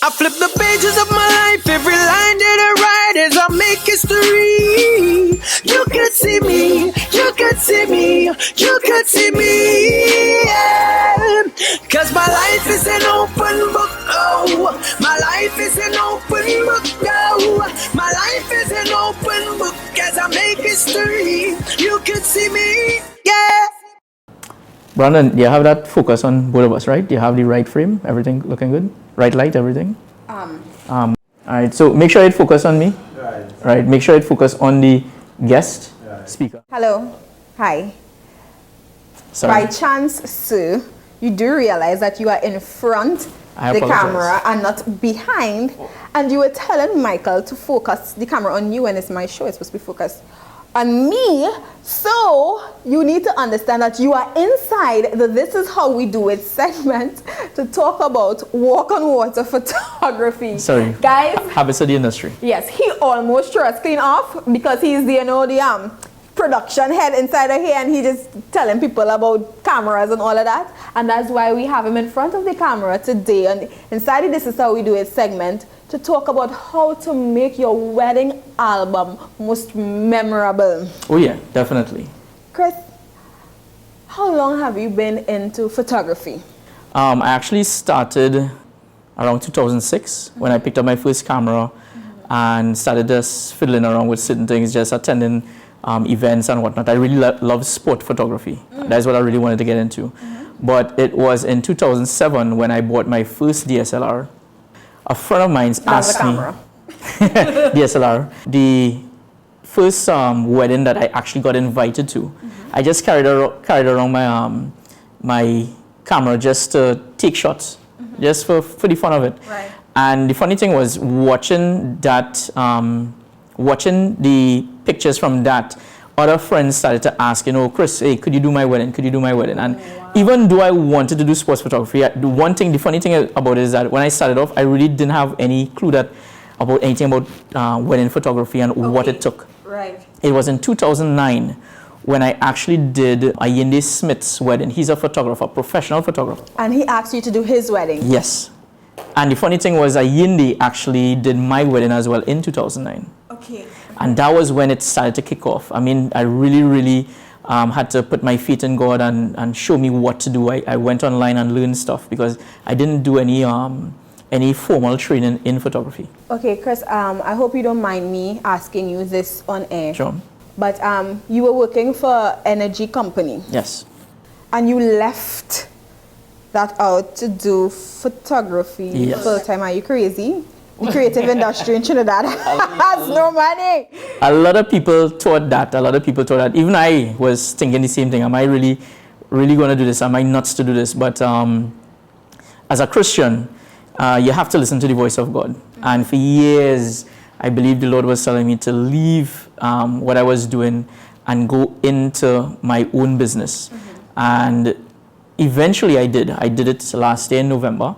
I flip the pages of my life, every line that I write as I make history. You could see me, you could see me, you could see me, yeah. Cause my life is an open book, oh. My life is an open book, oh. My life is an open book as I make history. You could see me, yeah. Brandon, you have that focus on both of us, right? You have the right frame, everything looking good? Right light, everything? All right, so make sure it focus on me. Right, make sure it focus on the guest speaker. Hello. Hi. Sorry. By chance, sir, you do realize that you are in front I the apologize. camera and not behind, and you were telling Michael to focus the camera on you when it's my show. It's supposed to be focused on me. So you need to understand that you are inside the This Is How We Do It segment to talk about walk on water photography. Sorry. Guys. Habits of the industry. Yes, he almost threw us clean off because he's the, the production head inside of here, and he just telling people about cameras and all of that. And that's why we have him in front of the camera today and inside the This Is How We Do It segment to talk about how to make your wedding album most memorable. Oh yeah, definitely. Chris, how long have you been into photography? I actually started around 2006 when I picked up my first camera and started just fiddling around with certain things, just attending events and whatnot. I really love sport photography. That's what I really wanted to get into. But it was in 2007 when I bought my first DSLR. A friend of mine asked me, DSLR, the first wedding that I actually got invited to, I just carried around my my camera just to take shots, just for the fun of it. Right. And the funny thing was watching that, watching the pictures from that, other friends started to ask, Chris, hey, could you do my wedding? Could you do my wedding? And even though I wanted to do sports photography, the funny thing about it is that when I started off, I really didn't have any clue about anything about wedding photography and what it took. Right. It was in 2009 when I actually did Ayinde Smith's wedding. He's a photographer, professional photographer. And he asked you to do his wedding? Yes. And the funny thing was Ayinde actually did my wedding as well in 2009. Okay. And that was when it started to kick off. I mean, I really had to put my feet in God and show me what to do. I went online and learned stuff because I didn't do any formal training in photography. Okay, Chris, I hope you don't mind me asking you this on air. Sure. But you were working for an energy company. Yes. And you left that out to do photography full time. Are you crazy? The creative industry in Trinidad has no money. A lot of people thought that. Even I was thinking the same thing. Am I really going to do this? Am I nuts to do this? But as a Christian, you have to listen to the voice of God. And for years, I believe the Lord was telling me to leave what I was doing and go into my own business. And eventually I did. I did it last year in November.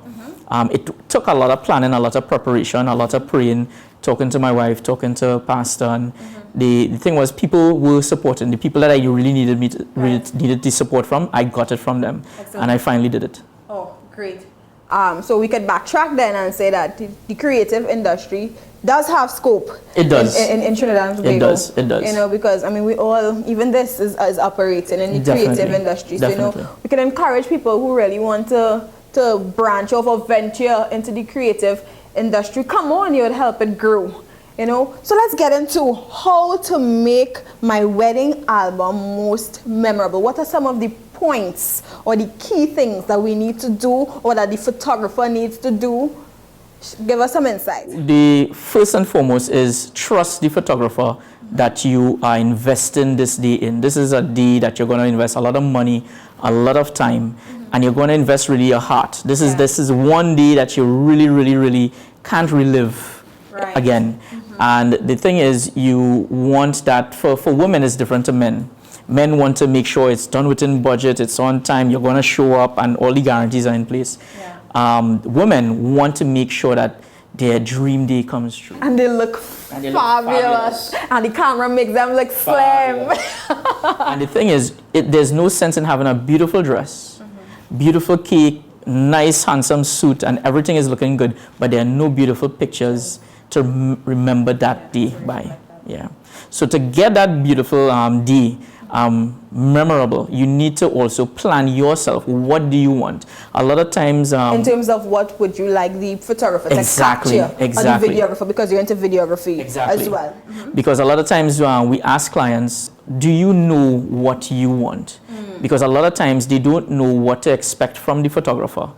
It took a lot of planning, a lot of preparation, a lot of praying, talking to my wife, talking to pastor. And the thing was, people were supporting. The people that I really needed needed the support from, I got it from them. Excellent. And I finally did it. Oh, great. So we could backtrack then and say that the creative industry does have scope. It does. In Trinidad and Tobago. It does. Because, I mean, we all, even this is operating in the creative industry. So, we can encourage people who really want to branch off or venture into the creative industry. Come on, you would help it grow. So let's get into how to make my wedding album most memorable. What are some of the points or the key things that we need to do or that the photographer needs to do? Give us some insight. The first and foremost is trust the photographer that you are investing this day in. This is a day that you're going to invest a lot of money, a lot of time, and you're going to invest really your heart. This is one day that you really can't relive again. And the thing is, you want that, for women it's different to men. Men want to make sure it's done within budget, it's on time, you're going to show up, and all the guarantees are in place. Women want to make sure that their dream day comes true. And they look fabulous. And the camera makes them look slim. And the thing is, there's no sense in having a beautiful dress, beautiful cake, nice, handsome suit and everything is looking good, but there are no beautiful pictures to remember that day by. Yeah. So to get that beautiful day memorable, you need to also plan yourself. What do you want? A lot of times... in terms of what would you like the photographer to capture, or the videographer, because you're into videography as well. Because a lot of times we ask clients, do you know what you want? Because a lot of times they don't know what to expect from the photographer.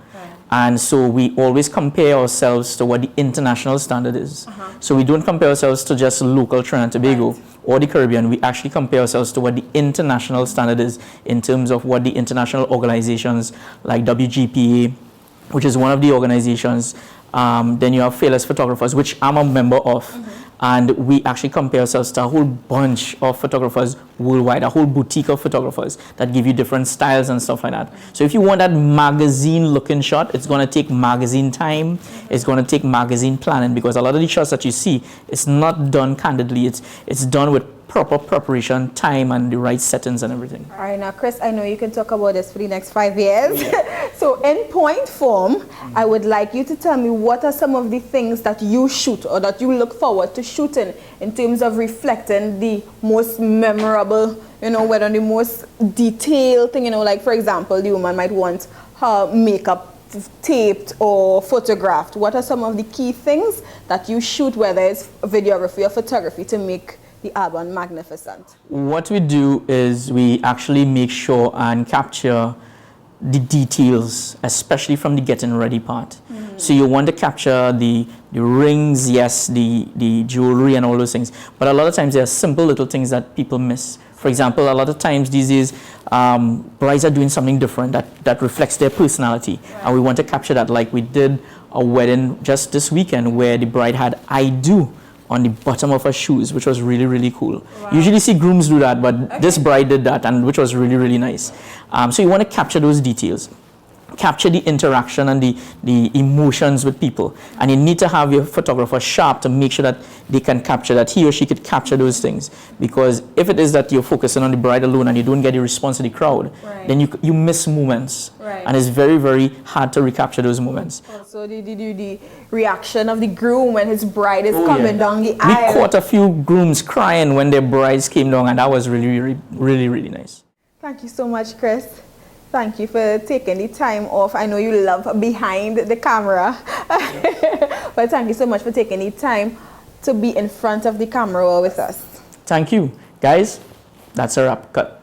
And so we always compare ourselves to what the international standard is. So we don't compare ourselves to just local Trinidad and Tobago or the Caribbean. We actually compare ourselves to what the international standard is in terms of what the international organizations like WGPA, which is one of the organizations. Then you have Fearless Photographers, which I'm a member of. And we actually compare ourselves to a whole bunch of photographers worldwide, a whole boutique of photographers that give you different styles and stuff like that. So if you want that magazine-looking shot, it's going to take magazine time. It's going to take magazine planning, because a lot of the shots that you see, it's not done candidly. It's done with proper preparation, time, and the right settings and everything. All right, now, Chris, I know you can talk about this for the next 5 years. So in point form, I would like you to tell me what are some of the things that you shoot or that you look forward to shooting in terms of reflecting the most memorable, you know, whether the most detailed thing, you know, like, for example, the woman might want her makeup taped or photographed. What are some of the key things that you shoot, whether it's videography or photography, to make the album magnificent? What we do is we actually make sure and capture the details, especially from the getting ready part. So you want to capture the rings, yes, the jewelry and all those things. But a lot of times there are simple little things that people miss. For example, a lot of times these days, brides are doing something different that reflects their personality. And we want to capture that, like we did a wedding just this weekend where the bride had "I do" on the bottom of her shoes, which was really, really cool. Usually see grooms do that, but this bride did that, and which was really, really nice. So you want to capture those details. Capture the interaction and the emotions with people. And you need to have your photographer sharp to make sure that they can capture that, he or she could capture those things. Because if it is that you're focusing on the bride alone and you don't get the response of the crowd, then you miss moments. And it's very, very hard to recapture those moments. Also, the reaction of the groom when his bride is coming down the aisle. We caught a few grooms crying when their brides came down, and that was really, really, really, really nice. Thank you so much, Chris. Thank you for taking the time off. I know you love behind the camera, but thank you so much for taking the time to be in front of the camera with us. Thank you. Guys, that's a wrap. Cut.